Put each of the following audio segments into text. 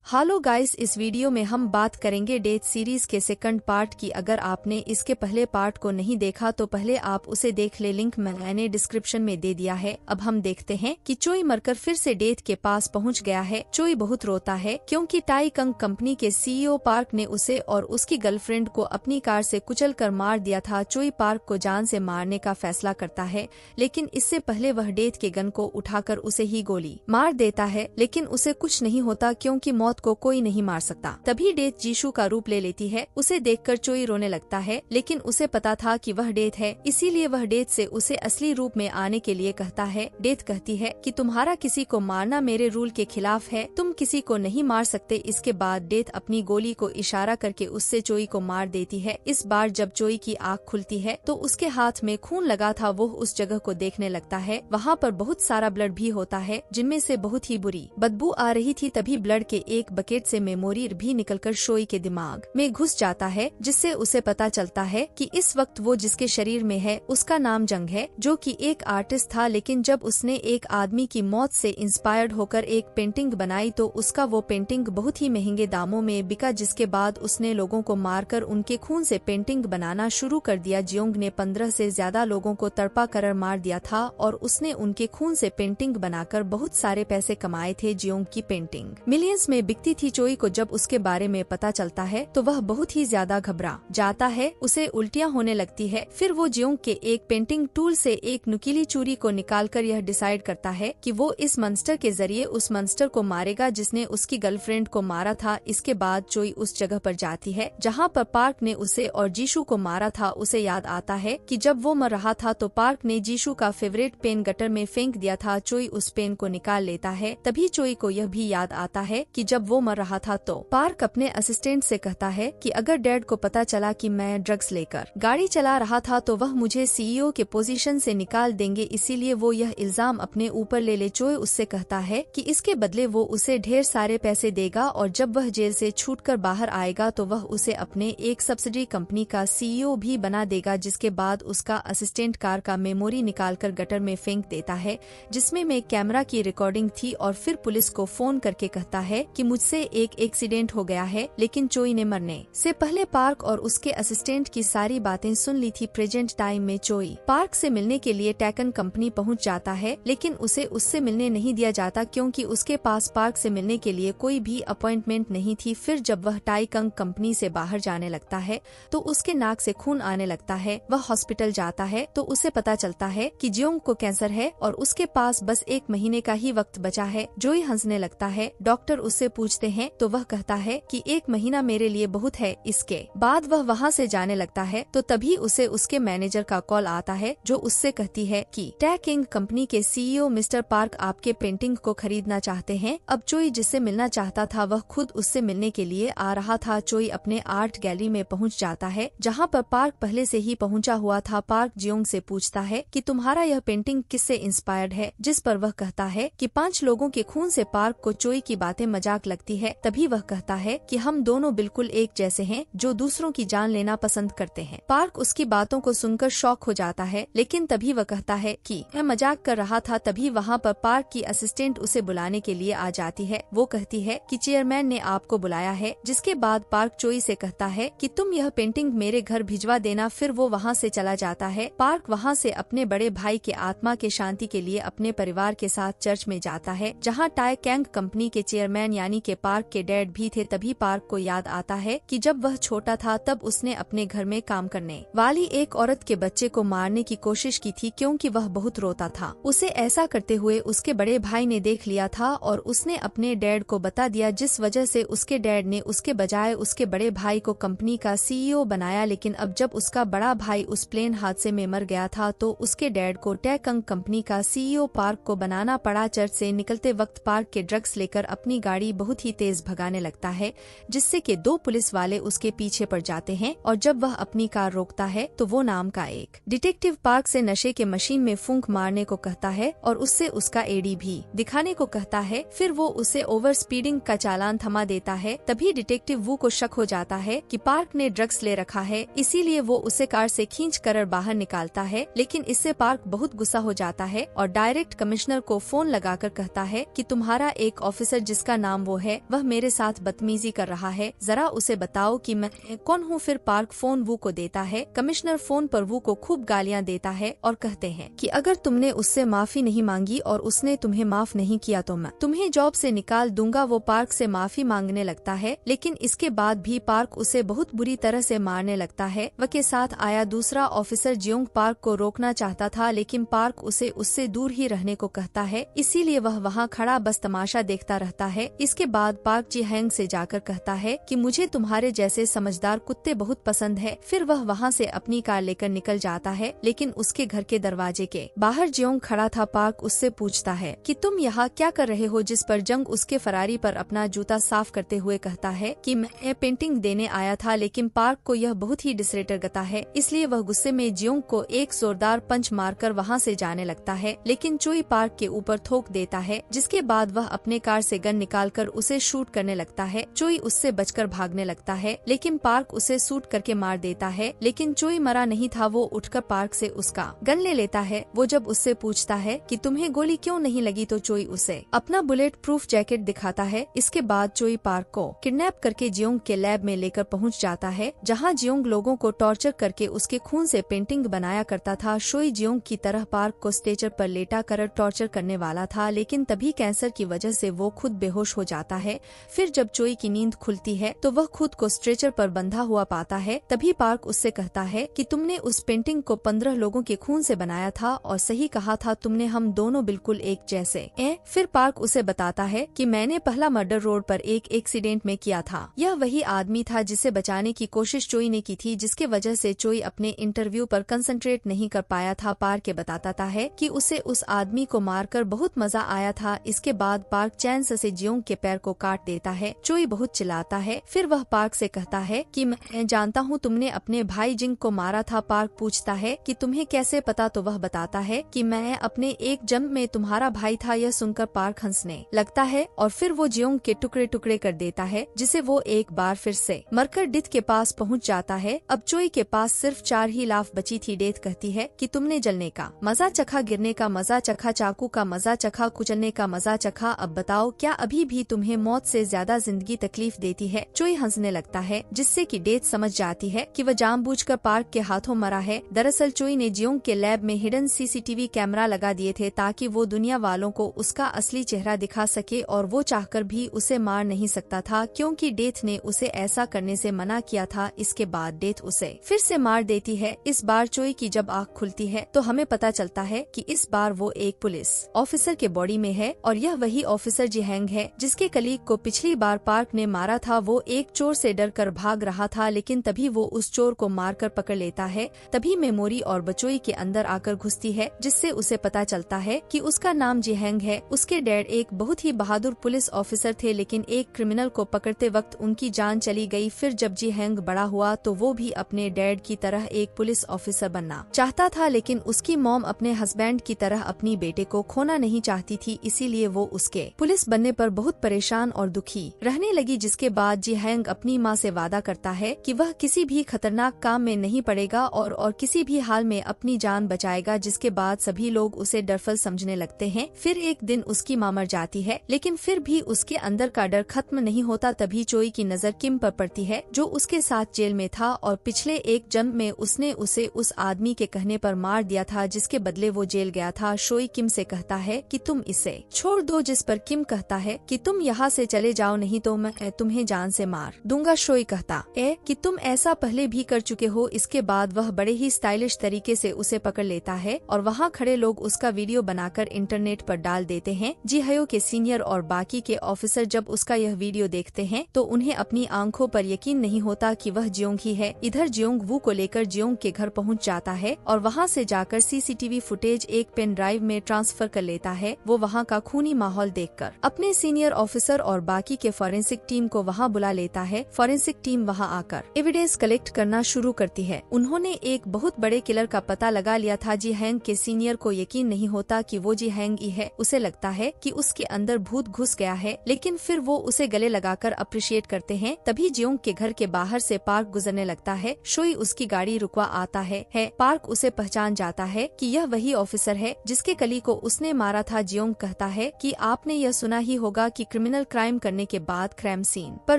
Hello guys, इस video में हम बात करेंगे डेथ सीरीज के सेकंड पार्ट की। अगर आपने इसके पहले पार्ट को नहीं देखा तो पहले आप उसे देख ले, लिंक मैंने डिस्क्रिप्शन में दे दिया है। अब हम देखते हैं कि चोई मरकर फिर से डेथ के पास पहुंच गया है। चोई बहुत रोता है क्योंकि टाई कंग कंपनी के सीईओ पार्क ने उसे और उसकी गर्लफ्रेंड को अपनी कार से कुचल कर मार दिया था। चोई पार्क को जान से मारने का फैसला करता है, लेकिन इससे पहले वह डेथ के गन को उठाकर उसे ही गोली मार देता है, लेकिन उसे कुछ नहीं होता क्योंकि मौत को कोई नहीं मार सकता। तभी डेथ जीशु का रूप ले लेती है। उसे देखकर चोई रोने लगता है, लेकिन उसे पता था कि वह डेथ है, इसीलिए वह डेथ से उसे असली रूप में आने के लिए कहता है। डेथ कहती है कि तुम्हारा किसी को मारना मेरे रूल के खिलाफ है, तुम किसी को नहीं मार सकते। इसके बाद डेथ अपनी गोली को इशारा करके उससे चोई को मार देती है। इस बार जब चोई की आँख खुलती है तो उसके हाथ में खून लगा था। वो उस जगह को देखने लगता है। वहाँ पर बहुत सारा ब्लड भी होता है, जिनमें से बहुत ही बुरी बदबू आ रही थी। तभी ब्लड के एक बकेट से मेमोरी भी निकलकर चोई के दिमाग में घुस जाता है, जिससे उसे पता चलता है कि इस वक्त वो जिसके शरीर में है उसका नाम जंग है, जो कि एक आर्टिस्ट था। लेकिन जब उसने एक आदमी की मौत से इंस्पायर्ड होकर एक पेंटिंग बनाई तो उसका वो पेंटिंग बहुत ही महंगे दामों में बिका, जिसके बाद उसने लोगों को मारकर उनके खून से पेंटिंग बनाना शुरू कर दिया। जियोंग ने 15 से ज्यादा लोगों को तड़पा कर मार दिया था और उसने उनके खून से पेंटिंग बनाकर बहुत सारे पैसे कमाए थे। जियोंग की पेंटिंग मिलियंस में बिकती थी। चोई को जब उसके बारे में पता चलता है तो वह बहुत ही ज्यादा घबरा जाता है, उसे उल्टियां होने लगती है। फिर वो जियोंग के एक पेंटिंग टूल से एक नुकीली चूड़ी को निकालकर यह डिसाइड करता है कि वो इस मंस्टर के जरिए उस मंस्टर को मारेगा जिसने उसकी गर्लफ्रेंड को मारा था। इसके बाद चोई उस जगह पर जाती है जहाँ पर पार्क ने उसे और जीशु को मारा था। उसे याद आता है कि जब वो मर रहा था तो पार्क ने जीशु का फेवरेट पेन गटर में फेंक दिया था। चोई उस पेन को निकाल लेता है। तभी चोई को यह भी याद आता है कि जब वो मर रहा था तो पार्क अपने असिस्टेंट से कहता है कि अगर डैड को पता चला कि मैं ड्रग्स लेकर गाड़ी चला रहा था तो वह मुझे सीईओ के पोजीशन से निकाल देंगे, इसीलिए वो यह इल्जाम अपने ऊपर ले ले। चोई उससे कहता है कि इसके बदले वो उसे ढेर सारे पैसे देगा और जब वह जेल से छूटकर बाहर आएगा तो वह उसे अपने एक सब्सिडी कंपनी का सीईओ भी बना देगा। जिसके बाद उसका असिस्टेंट कार का मेमोरी निकालकर गटर में फेंक देता है, जिसमें में कैमरा की रिकॉर्डिंग थी, और फिर पुलिस को फोन करके कहता है कि मुझसे एक एक्सीडेंट हो गया है। लेकिन चोई ने मरने से पहले पार्क और उसके असिस्टेंट की सारी बातें सुन ली थी। प्रेजेंट टाइम में चोई पार्क से मिलने के लिए टैकन कंपनी पहुंच जाता है, लेकिन उसे उससे मिलने नहीं दिया जाता क्योंकि उसके पास पार्क से मिलने के लिए कोई भी अपॉइंटमेंट नहीं थी। फिर जब वह टाई कंग कंपनी से बाहर जाने लगता है तो उसके नाक से खून आने लगता है। वह हॉस्पिटल जाता है तो उसे पता चलता है कि जियोंग को कैंसर है और उसके पास बस 1 महीने का ही वक्त बचा है। जोई हंसने लगता है। डॉक्टर उससे पूछते हैं तो वह कहता है कि 1 महीना मेरे लिए बहुत है। इसके बाद वह वहाँ से जाने लगता है तो तभी उसे उसके मैनेजर का कॉल आता है, जो उससे कहती है कि टैकिंग कंपनी के सीईओ मिस्टर पार्क आपके पेंटिंग को खरीदना चाहते हैं। अब चोई जिससे मिलना चाहता था वह खुद उससे मिलने के लिए आ रहा था। चोई अपने आर्ट गैलरी में पहुँच जाता है जहाँ पर पार्क पहले से ही पहुँचा हुआ था। पार्क जियोंग से पूछता है कि तुम्हारा यह पेंटिंग किससे इंस्पायर्ड है, जिस पर वह कहता है कि 5 लोगों के खून से। पार्क को चोई की बातें मजाक लगती है। तभी वह कहता है कि हम दोनों बिल्कुल एक जैसे हैं, जो दूसरों की जान लेना पसंद करते हैं। पार्क उसकी बातों को सुनकर शॉक हो जाता है, लेकिन तभी वह कहता है कि मैं मजाक कर रहा था। तभी वहाँ पर पार्क की असिस्टेंट उसे बुलाने के लिए आ जाती है। वो कहती है कि चेयरमैन ने आपको बुलाया है। जिसके बाद पार्क चोई से कहता है कि तुम यह पेंटिंग मेरे घर भिजवा देना। फिर वो वहाँ से चला जाता है। पार्क वहाँ से अपने बड़े भाई के आत्मा के शांति के लिए अपने परिवार के साथ चर्च में जाता है, जहाँ टाई कैंग कंपनी के चेयरमैन यानी के पार्क के डैड भी थे। तभी पार्क को याद आता है कि जब वह छोटा था तब उसने अपने घर में काम करने वाली एक औरत के बच्चे को मारने की कोशिश की थी क्योंकि वह बहुत रोता था। उसे ऐसा करते हुए उसके बड़े भाई ने देख लिया था और उसने अपने डैड को बता दिया, जिस वजह से उसके डैड ने उसके बजाय उसके बड़े भाई को कंपनी का सीईओ बनाया। लेकिन अब जब उसका बड़ा भाई उस प्लेन हादसे में मर गया था तो उसके डैड को टैकंग कंपनी का सीईओ पार्क को बनाना पड़ा। चर्च से निकलते वक्त पार्क के ड्रग्स लेकर अपनी गाड़ी बहुत ही तेज भगाने लगता है, जिससे कि 2 पुलिस वाले उसके पीछे पड़ जाते हैं। और जब वह अपनी कार रोकता है तो वो नाम का एक डिटेक्टिव पार्क से नशे के मशीन में फूंक मारने को कहता है और उससे उसका एडी भी दिखाने को कहता है। फिर वो उसे ओवर स्पीडिंग का चालान थमा देता है। तभी डिटेक्टिव वू को शक हो जाता है कि पार्क ने ड्रग्स ले रखा है, इसीलिए वो उसे कार से खींच कर बाहर निकालता है। लेकिन इससे पार्क बहुत गुस्सा हो जाता है और डायरेक्ट कमिश्नर को फोन लगाकर कहता है कि तुम्हारा एक ऑफिसर जिसका नाम वो है, वह मेरे साथ बदतमीजी कर रहा है, जरा उसे बताओ कि मैं कौन हूँ। फिर पार्क फोन वू को देता है। कमिश्नर फोन पर वू को खूब गालियाँ देता है और कहते हैं कि अगर तुमने उससे माफी नहीं मांगी और उसने तुम्हें माफ नहीं किया तो मैं तुम्हें जॉब से निकाल दूंगा। वो पार्क से माफी मांगने लगता है, लेकिन इसके बाद भी पार्क उसे बहुत बुरी तरह से मारने लगता है। वह के साथ आया दूसरा ऑफिसर जियोंग पार्क को रोकना चाहता था, लेकिन पार्क उसे उससे दूर ही रहने को कहता है, इसीलिए वह वहाँ खड़ा बस तमाशा देखता रहता है। इसके बाद पार्क जी हैंग से जाकर कहता है कि मुझे तुम्हारे जैसे समझदार कुत्ते बहुत पसंद है। फिर वह वहाँ से अपनी कार लेकर निकल जाता है, लेकिन उसके घर के दरवाजे के बाहर जियोंग खड़ा था। पार्क उससे पूछता है कि तुम यहाँ क्या कर रहे हो, जिस पर जंग उसके फरारी पर अपना जूता साफ करते हुए कहता है कि मैं पेंटिंग देने आया था। लेकिन पार्क को यह बहुत ही डिसरेटरगता है, इसलिए वह गुस्से में जियोंग को एक जोरदार पंच मारकर वहाँ से जाने लगता है, लेकिन चोई पार्क के ऊपर थोक देता है, जिसके बाद वह अपने कार से गन निकालकर उसे शूट करने लगता है। चोई उससे बचकर भागने लगता है, लेकिन पार्क उसे शूट करके मार देता है, लेकिन चोई मरा नहीं था। वो उठकर पार्क से उसका गन ले लेता है। वो जब उससे पूछता है कि तुम्हें गोली क्यों नहीं लगी, तो चोई उसे अपना बुलेट प्रूफ जैकेट दिखाता है। इसके बाद चोई पार्क को किडनैप करके जियोंग के लैब में लेकर पहुंच जाता है, जहां जियोंग लोगों को टॉर्चर करके उसके खून से पेंटिंग बनाया करता था। शोई जियोंग की तरह पार्क को स्ट्रेचर पर लेटा कर टॉर्चर करने वाला था, लेकिन तभी कैंसर की वजह से वो खुद बेहोश हो जाता है। फिर जब चोई की नींद खुलती है तो वह खुद को स्ट्रेचर पर बंधा हुआ पाता है। तभी पार्क उससे कहता है कि तुमने उस पेंटिंग को 15 लोगों के खून से बनाया था और सही कहा था तुमने, हम दोनों बिल्कुल एक जैसे हैं। फिर पार्क उसे बताता है कि मैंने पहला मर्डर रोड पर एक एक्सीडेंट में किया था। यह वही आदमी था जिसे बचाने की कोशिश चोई ने की थी, जिसके वजह से चोई अपने इंटरव्यू पर कंसंट्रेट नहीं कर पाया था। पार्क के बताता है कि उसे उस आदमी को मारकर बहुत मजा आया था। इसके बाद पार्क चैन से जियोंग के पैर को काट देता है। चोई बहुत चिल्लाता है। फिर वह पार्क से कहता है कि मैं जानता हूँ तुमने अपने भाई जिंग को मारा था। पार्क पूछता है कि तुम्हें कैसे पता, तो वह बताता है कि मैं अपने एक जन्म में तुम्हारा भाई था। यह सुनकर पार्क हंसने लगता है और फिर वो जियोंग के टुकड़े टुकड़े कर देता है, जिसे वो एक बार फिर से मरकर डेथ के पास पहुंच जाता है। अब चोई के पास सिर्फ 4 ही लाफ बची थी। डेथ कहती है कि तुमने जलने का मजा चखा, गिरने का मजा चखा, चाकू का मजा चखा, कुचलने का मजा चखा, अब बताओ क्या अभी भी तुम्हें मौत से ज्यादा जिंदगी तकलीफ देती है। चोई हंसने लगता है, जिससे कि डेथ समझ जाती है कि वह जानबूझकर पार्क के हाथों मरा है। दरअसल चोई ने जियोंग के लैब में हिडन सीसीटीवी कैमरा लगा दिए थे, ताकि वो दुनिया वालों को उसका असली चेहरा दिखा सके, और वो चाहकर भी उसे मार नहीं सकता था, क्योंकि डेथ ने उसे ऐसा करने से मना किया था। इसके बाद डेथ उसे फिर से मार देती है। इस बार चोई की जब आँख खुलती है तो हमें पता चलता है कि इस बार वो एक पुलिस ऑफिसर के बॉडी में है, और यह वही ऑफिसर जी हैंग है जिसके कलीग को पिछली बार पार्क ने मारा था। वो एक चोर से डर कर भाग रहा था, लेकिन तभी वो उस चोर को मारकर पकड़ लेता है। तभी मेमोरी और बचोई के अंदर आकर घुसती है, जिससे उसे पता चलता है कि उसका नाम जी हैंग है। उसके डैड एक बहुत ही बहादुर पुलिस ऑफिसर थे, लेकिन एक क्रिमिनल को पकड़ते वक्त उनकी जान चली गई। फिर जब जी हैंग बड़ा हुआ तो वो भी अपने डैड की तरह एक पुलिस ऑफिसर बनना चाहता था, लेकिन उसकी मॉम अपने हस्बैंड की तरह अपनी बेटे को खोना नहीं चाहती थी, इसीलिए वो उसके पुलिस बनने पर बहुत परेशान और दुखी रहने लगी। जिसके बाद जी हैंग अपनी माँ से वादा करता है कि वह किसी भी खतरनाक काम में नहीं पड़ेगा और किसी भी हाल में अपनी जान बचाएगा। जिसके बाद सभी लोग उसे डरफल समझने लगते हैं। फिर एक दिन उसकी माँ मर जाती है, लेकिन फिर भी उसके अंदर का डर खत्म नहीं होता। तभी चोई की नजर किम पर पड़ती है, जो उसके साथ जेल में था, और पिछले एक जन्म में उसने उसे उस आदमी के कहने पर मार दिया था, जिसके बदले वो जेल गया था। शोई किम से कहता है कि तुम इसे छोड़ दो, जिस पर किम कहता है कि तुम यहाँ से चले जाओ, नहीं तो मैं तुम्हें जान से मार दूंगा। शोई कहता है कि तुम ऐसा पहले भी कर चुके हो। इसके बाद वह बड़े ही स्टाइलिश तरीके से उसे पकड़ लेता है, और वहाँ खड़े लोग उसका वीडियो बनाकर इंटरनेट पर डाल देते हैं। जी हयो के सीनियर और बाकी के ऑफिसर जब उसका यह वीडियो देखते हैं तो उन्हें अपनी आंखों पर यकीन नहीं होता कि वह जियोंग ही है। इधर जियोंग वू को लेकर जियोंग के घर पहुँच जाता है, और वहाँ से जाकर सीसीटीवी फुटेज एक पेन ड्राइव में ट्रांसफर कर लेता है। वो वहाँ का खूनी माहौल देखकर अपने सीनियर ऑफिसर और बाकी के फॉरेंसिक टीम को वहाँ बुला लेता है। फॉरेंसिक टीम वहाँ आकर एविडेंस कलेक्ट करना शुरू करती है। उन्होंने एक बहुत बड़े किलर का पता लगा लिया था। जी हैंग के सीनियर को यकीन नहीं होता कि वो जी हैंग ही है। उसे लगता है कि उसके अंदर भूत घुस गया है, लेकिन फिर वो उसे गले लगाकर अप्रिशिएट करते हैं। तभी जियोंग के घर के बाहर से पार्क गुजरने लगता है। शोई उसकी गाड़ी रुकवा आता है। पार्क उसे पहचान जाता है कि यह वही ऑफिसर है जिसके कली को उसने मारा था। जियोंग कहता है कि आपने यह सुना ही होगा कि क्रिमिनल क्रिमिनल क्राइम करने के बाद क्राइम सीन पर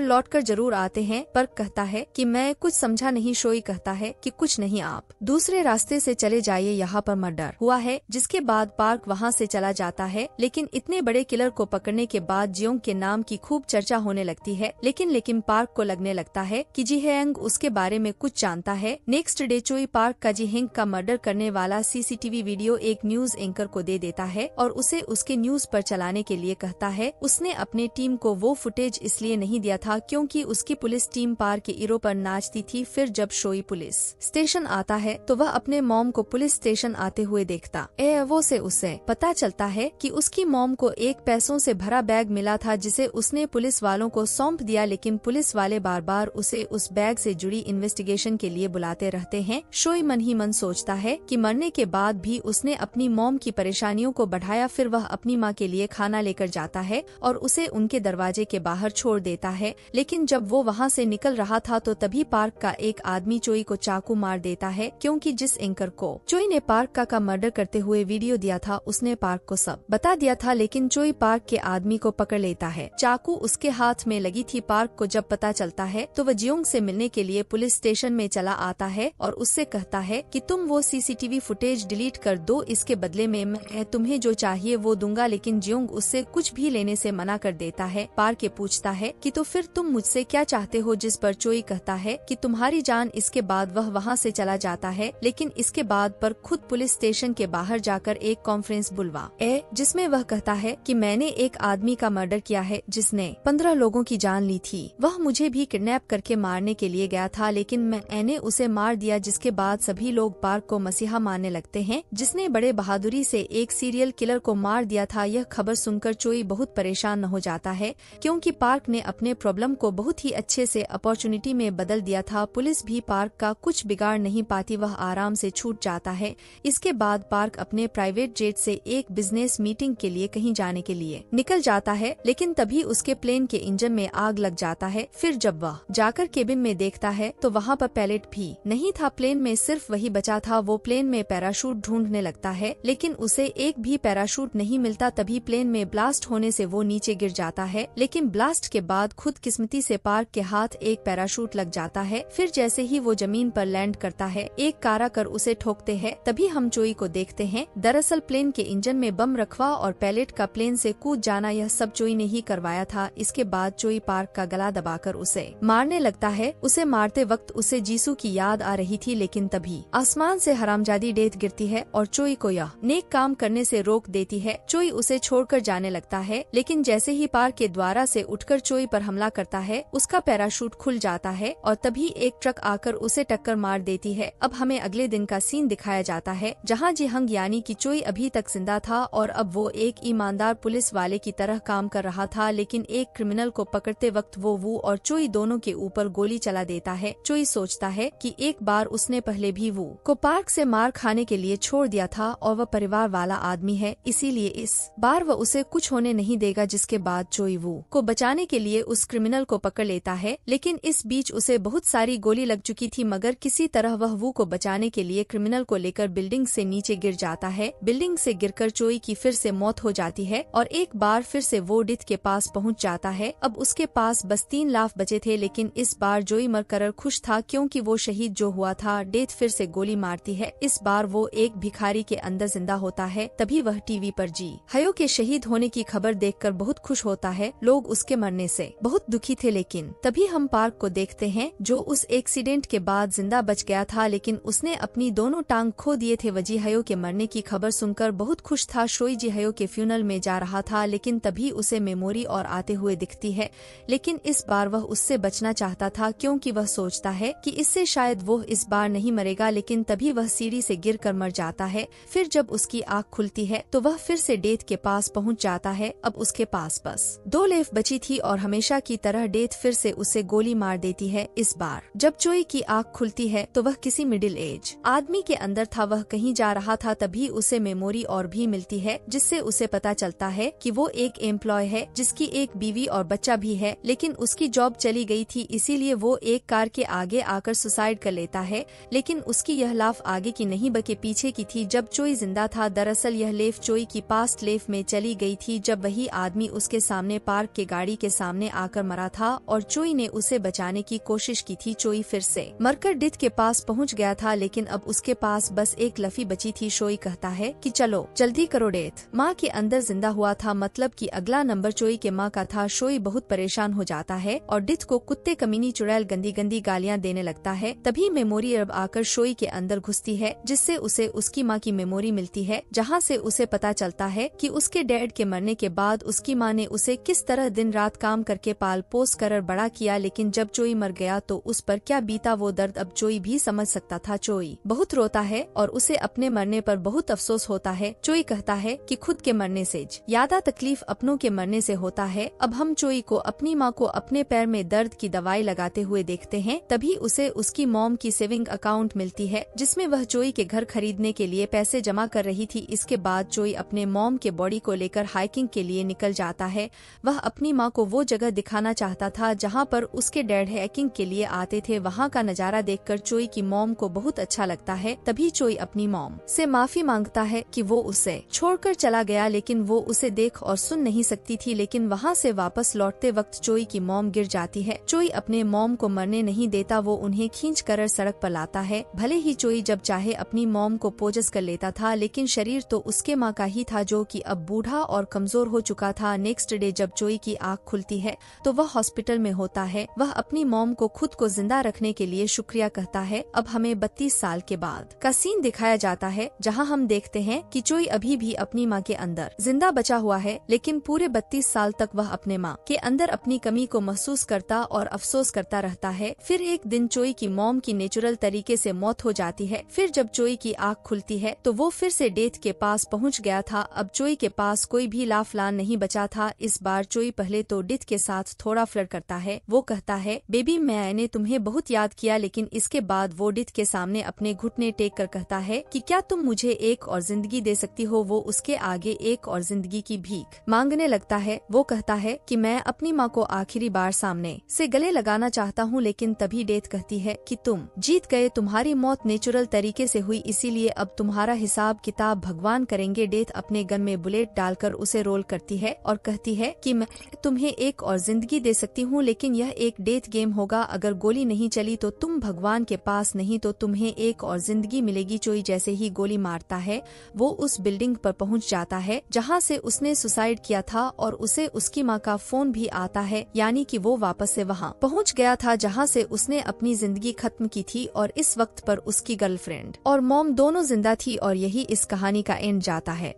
लौटकर जरूर आते हैं, पर कहता है कि मैं कुछ समझा नहीं। शोई कहता है कि कुछ नहीं, आप दूसरे रास्ते से चले जाइए, यहाँ पर मर्डर हुआ है। जिसके बाद पार्क वहाँ से चला जाता है, लेकिन इतने बड़े किलर को पकड़ने के बाद जियोंग के नाम की खूब चर्चा होने लगती है। लेकिन पार्क को लगने लगता है कि जी हेंग उसके बारे में कुछ जानता है। नेक्स्ट डे चोई पार्क का जी हेंग का मर्डर करने वाला सीसीटीवी वीडियो एक न्यूज एंकर को दे देता है और उसे उसके न्यूज पर चलाने के लिए कहता है। उसने अपने टीम को वो फुटेज इसलिए नहीं दिया था क्योंकि उसकी पुलिस टीम पार्क के इरो पर नाचती थी। फिर जब शोई पुलिस स्टेशन आता है तो वह अपने मॉम को पुलिस स्टेशन आते हुए देखता है। वो से उसे पता चलता है कि उसकी मॉम को एक पैसों से भरा बैग मिला था जिसे उसने पुलिस वालों को सौंप दिया, लेकिन पुलिस वाले बार बार उसे उस बैग से जुड़ी इन्वेस्टिगेशन के लिए बुलाते रहते हैं। शोई मन ही मन सोचता है कि मरने के बाद भी उसने अपनी मॉम की परेशानियों को बढ़ाया। फिर वह अपनी माँ के लिए खाना लेकर जाता है और उसे उनके दरवाजे के बाहर छोड़ देता है। लेकिन जब वो वहाँ से निकल रहा था तो तभी पार्क का एक आदमी चोई को चाकू मार देता है, क्योंकि जिस एंकर को चोई ने पार्क का मर्डर करते हुए वीडियो दिया था उसने पार्क को सब बता दिया था। लेकिन चोई पार्क के आदमी को पकड़ लेता है, चाकू उसके हाथ में लगी थी। पार्क को जब पता चलता है तो वह जियोंग से मिलने के लिए पुलिस स्टेशन में चला आता है और उससे कहता है कि तुम वो सीसीटीवी फुटेज डिलीट कर दो, इसके बदले में मैं तुम्हें जो चाहिए वो दूंगा। लेकिन जियोंग उससे कुछ भी लेने से मना कर देता है। पार्क पूछता है कि तो फिर तुम मुझसे क्या चाहते हो, जिस पर चोई कहता है कि तुम्हारी जान। इसके बाद वह वहाँ से चला जाता है, लेकिन इसके बाद पर खुद पुलिस स्टेशन के बाहर जाकर एक कॉन्फ्रेंस बुलवा जिसमें वह कहता है कि मैंने एक आदमी का मर्डर किया है जिसने 15 लोगों की जान ली थी। वह मुझे भी किडनैप करके मारने के लिए गया था, लेकिन मैंने उसे मार दिया। जिसके बाद सभी लोग पार्क को मसीहा मानने लगते हैं जिसने बड़े बहादुरी से एक सीरियल किलर को मार दिया था। यह खबर सुनकर चोई बहुत परेशान हो जाता है, क्योंकि पार्क ने अपने प्रॉब्लम को बहुत ही अच्छे से अपॉर्चुनिटी में बदल दिया था। पुलिस भी पार्क का कुछ बिगाड़ नहीं पाती, वह आराम से छूट जाता है। इसके बाद पार्क अपने प्राइवेट जेट से एक बिजनेस मीटिंग के लिए कहीं जाने के लिए निकल जाता है, लेकिन तभी उसके प्लेन के इंजन में आग लग जाता है। फिर जब वह जाकर केबिन में देखता है तो वहाँ पर पायलट भी नहीं था, प्लेन में सिर्फ वही बचा था। वो प्लेन में पैराशूट ढूंढने लगता है, लेकिन उसे एक भी पैराशूट नहीं मिलता। तभी प्लेन में ब्लास्ट होने से वो नीचे गिर जाता है, लेकिन ब्लास्ट के बाद खुद किस्मती से पार्क के हाथ एक पैराशूट लग जाता है। फिर जैसे ही वो जमीन पर लैंड करता है, एक कार आकर उसे ठोकते हैं। तभी हम चोई को देखते हैं। दरअसल प्लेन के इंजन में बम रखवा और पायलट का प्लेन से कूद जाना, यह सब चोई ने ही करवाया था। इसके बाद चोई पार्क का गला दबाकर उसे मारने लगता है। उसे मारते वक्त उसे जीसू की याद आ रही थी, लेकिन तभी आसमान से हरामजादी डेथ गिरती है और चोई को यह नेक काम करने से रोक देती है। चोई उसे छोड़कर जाने लगता है, लेकिन जैसे ही पार्क के द्वारा से उठकर चोई पर हमला करता है, उसका पैराशूट खुल जाता है और तभी एक ट्रक आकर उसे टक्कर मार देती है। अब हमें अगले दिन का सीन दिखाया जाता है, जहाँ जिहंग यानी कि चोई अभी तक जिंदा था और अब वो एक ईमानदार पुलिस वाले की तरह काम कर रहा था। लेकिन एक क्रिमिनल को पकड़ते वक्त वो और चोई दोनों के ऊपर गोली चला देता है। चोई सोचता है कि एक बार उसने पहले भी वो को पार्क से मार खाने के लिए छोड़ दिया था और वह परिवार वाला आदमी है, इसीलिए इस बार वह उसे कुछ होने नहीं देगा। जिसके बाद चोई वो को बचाने के लिए उस क्रिमिनल को पकड़ लेता है, लेकिन इस बीच उसे बहुत सारी गोली लग चुकी थी, मगर किसी तरह वह वो को बचाने के लिए क्रिमिनल को लेकर बिल्डिंग से नीचे गिर जाता है। बिल्डिंग से गिरकर चोई की फिर से मौत हो जाती है और एक बार फिर से वो डेथ के पास पहुंच जाता है। अब उसके पास बस 3 लाख बचे थे, लेकिन इस बार जोई मरकर खुश था, क्योंकि वो शहीद जो हुआ था। डेथ फिर से गोली मारती है। इस बार वो एक भिखारी के अंदर जिंदा होता है। तभी वह टीवी पर जी हयो के शहीद होने की खबर देखकर बहुत खुश होता है। लोग उसके मरने से बहुत दुखी थे, लेकिन तभी हम पार्क को देखते हैं जो उस एक्सीडेंट के बाद जिंदा बच गया था, लेकिन उसने अपनी दोनों टांग खो दिए थे। वह जी हयो के मरने की खबर सुनकर बहुत खुश था। शोई जी हयो के फ्यूनल में जा रहा था, लेकिन तभी उसे मेमोरी और आते हुए दिखती है, लेकिन इस बार वह उससे बचना चाहता था, क्योंकि वह सोचता है कि इससे शायद वो इस बार नहीं मरेगा। लेकिन तभी वह सीढ़ी से गिरकर मर जाता है। फिर जब उसकी आँख खुलती है तो वह फिर से डेथ के पास पहुंच जाता है। अब उसके पास बस 2 लेफ बची थी और हमेशा की तरह डेथ फिर से उसे गोली मार देती है। इस बार जब चोई की आँख खुलती है तो वह किसी मिडिल एज आदमी के अंदर था, वह कहीं जा रहा था। तभी उसे मेमोरी और भी मिलती है, जिससे उसे पता चलता है कि वो एक एम्प्लॉय है जिसकी एक बीवी और बच्चा भी है, लेकिन उसकी जॉब चली गई थी, इसीलिए वो एक कार के आगे आकर सुसाइड कर लेता है। लेकिन उसकी यह लाफ आगे की नहीं बल्कि पीछे की थी, जब चोई जिंदा था। दरअसल यह लेफ चोई की पास्ट लेफ में चली गई थी, जब वही आदमी उसके के सामने पार्क के गाड़ी के सामने आकर मरा था और चोई ने उसे बचाने की कोशिश की थी। चोई फिर से मरकर डिथ के पास पहुंच गया था, लेकिन अब उसके पास बस एक लफी बची थी। चोई कहता है कि चलो जल्दी करो, डेथ माँ के अंदर जिंदा हुआ था, मतलब कि अगला नंबर चोई के माँ का था। चोई बहुत परेशान हो जाता है और डिथ को कुत्ते, कमीनी, चुड़ैल, गंदी गंदी गालियाँ देने लगता है। तभी मेमोरी अब आकर चोई के अंदर घुसती है, जिससे उसे उसकी माँ की मेमोरी मिलती है, जहाँ से उसे पता चलता है कि उसके डैड के मरने के बाद उसकी माँ ने उसे किस तरह दिन रात काम करके पाल पोस कर बड़ा किया, लेकिन जब चोई मर गया तो उस पर क्या बीता वो दर्द अब चोई भी समझ सकता था। चोई बहुत रोता है और उसे अपने मरने पर बहुत अफसोस होता है। चोई कहता है कि खुद के मरने से ज्यादा तकलीफ अपनों के मरने से होता है। अब हम चोई को अपनी माँ को अपने पैर में दर्द की दवाई लगाते हुए देखते हैं। तभी उसे उसकी मॉम की सेविंग अकाउंट मिलती है, जिसमें वह चोई के घर खरीदने के लिए पैसे जमा कर रही थी। इसके बाद चोई अपने मॉम के बॉडी को लेकर हाइकिंग के लिए निकल जाता है। वह अपनी माँ को वो जगह दिखाना चाहता था जहाँ पर उसके डैड हाइकिंग के लिए आते थे। वहाँ का नजारा देखकर चोई की मॉम को बहुत अच्छा लगता है। तभी चोई अपनी मॉम से माफी मांगता है कि वो उसे छोड़कर चला गया, लेकिन वो उसे देख और सुन नहीं सकती थी। लेकिन वहाँ से वापस लौटते वक्त चोई की मॉम गिर जाती है। चोई अपने मॉम को मरने नहीं देता, वो उन्हें खींच कर सड़क पर लाता है। भले ही चोई जब चाहे अपनी मॉम को पोजस कर लेता था, लेकिन शरीर तो उसके माँ का ही था, जो कि अब बूढ़ा और कमजोर हो चुका था। नेक्स्ट डे जब चोई की आँख खुलती है तो वह हॉस्पिटल में होता है। वह अपनी मॉम को खुद को जिंदा रखने के लिए शुक्रिया कहता है। अब हमें 32 साल के बाद का सीन दिखाया जाता है, जहाँ हम देखते हैं कि चोई अभी भी अपनी माँ के अंदर जिंदा बचा हुआ है, लेकिन पूरे 32 साल तक वह अपने माँ के अंदर अपनी कमी को महसूस करता और अफसोस करता रहता है। फिर एक दिन चोई की मॉम की नेचुरल तरीके से मौत हो जाती है। फिर जब चोई की आँख खुलती है तो वो फिर से डेथ के पास पहुँच गया था। अब चोई के पास कोई भी लाफलान नहीं बचा था। इस बार चोई पहले तो डेथ के साथ थोड़ा फ्लर्ट करता है। वो कहता है, बेबी मैंने तुम्हें बहुत याद किया, लेकिन इसके बाद वो डेथ के सामने अपने घुटने टेक कर कहता है कि क्या तुम मुझे एक और जिंदगी दे सकती हो। वो उसके आगे एक और जिंदगी की भीख मांगने लगता है। वो कहता है कि मैं अपनी माँ को आखिरी बार सामने से गले लगाना चाहता हूँ, लेकिन तभी डेथ कहती है कि तुम जीत गए, तुम्हारी मौत नेचुरल तरीके से हुई, इसीलिए अब तुम्हारा हिसाब किताब भगवान करेंगे। डेथ अपने गन में बुलेट डालकर उसे रोल करती है और कहती है कि मैं तुम्हें एक और जिंदगी दे सकती हूँ, लेकिन यह एक डेथ गेम होगा। अगर गोली नहीं चली तो तुम भगवान के पास नहीं तो तुम्हें एक और जिंदगी मिलेगी। चोई जैसे ही गोली मारता है वो उस बिल्डिंग पर पहुँच जाता है जहाँ से उसने सुसाइड किया था, और उसे उसकी माँ का फोन भी आता है, यानी कि वो वापस से वहाँ पहुँच गया था जहाँ से उसने अपनी जिंदगी खत्म की थी। और इस वक्त पर उसकी गर्लफ्रेंड और मॉम दोनों जिंदा थी, और यही इस कहानी का एंड जाता है।